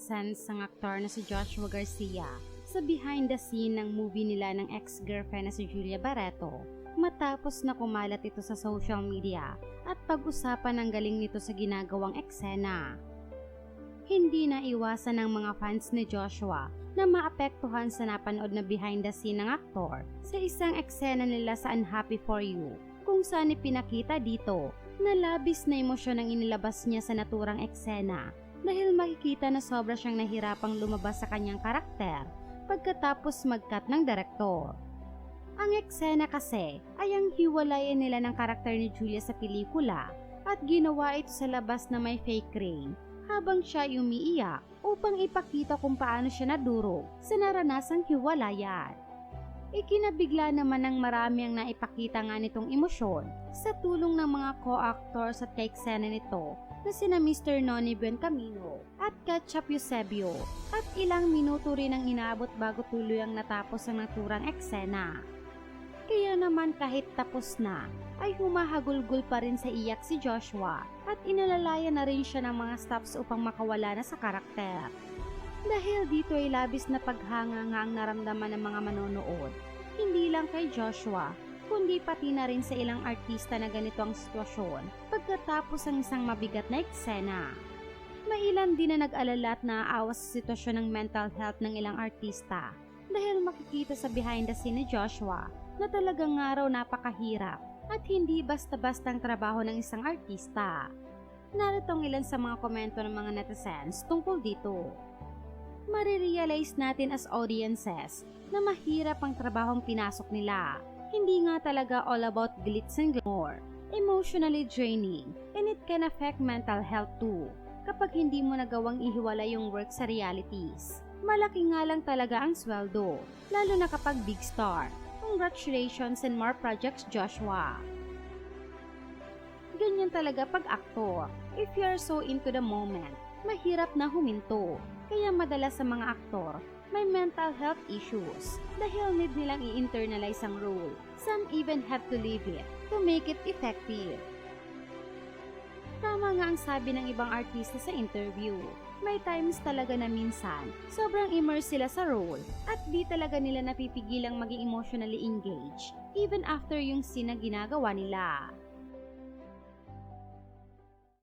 netizens ang aktor na si Joshua Garcia sa behind the scene ng movie nila ng ex-girlfriend na si Julia Barreto matapos na kumalat ito sa social media at pag-usapan ang galing nito sa ginagawang eksena. Hindi na iwasan ng mga fans ni Joshua na maapektuhan sa napanood na behind the scene ng aktor sa isang eksena nila sa Unhappy For You, kung saan ipinakita dito na labis na emosyon ang inilabas niya sa naturang eksena dahil makikita na sobra siyang nahirapang lumabas sa kanyang karakter pagkatapos mag-cut ng direktor. Ang eksena kasi ay ang hiwalayan nila ng karakter ni Julia sa pelikula at ginawa ito sa labas na may fake rain habang siya ay umiiyak upang ipakita kung paano siya nadurog sa naranasang hiwalayan. Ikinabigla naman ng marami ang naipakita nga nitong emosyon sa tulong ng mga co-actors at ka-eksena nito na sina Mr. Noni Buencamino at Ketchup Eusebio at ilang minuto rin ang inaabot bago tuluyang natapos ang naturang eksena. Kaya naman kahit tapos na, ay humahagulgol pa rin sa iyak si Joshua at inalalaya na rin siya ng mga staffs upang makawala na sa karakter. Dahil dito ay labis na paghanga nga ang naramdaman ng mga manonood, hindi lang kay Joshua, kundi pati na rin sa ilang artista na ganito ang sitwasyon pagkatapos ang isang mabigat na eksena. May ilan din na nag-alala at naaawa sa sitwasyon ng mental health ng ilang artista dahil makikita sa behind the scene ni Joshua na talagang nga raw napakahirap at hindi basta-basta ang trabaho ng isang artista. Narito ang ilan sa mga komento ng mga netizens tungkol dito. Marirealize natin as audiences na mahirap ang trabahong pinasok nila. Hindi nga talaga all about glitz and glamour, emotionally draining, and it can affect mental health too kapag hindi mo nagawang ihiwalay yung work sa realities. Malaki nga lang talaga ang sweldo, lalo na kapag big star. Congratulations and more projects, Joshua. Ganyan talaga pag aktor. If you are so into the moment, mahirap na huminto. Kaya madalas sa mga aktor, may mental health issues dahil need nilang i-internalize ang role. Some even have to live it to make it effective. Tama nga ang sabi ng ibang artista sa interview. May times talaga na minsan, sobrang immerse sila sa role at di talaga nila napipigilang maging emotionally engaged even after yung scene na ginagawa nila.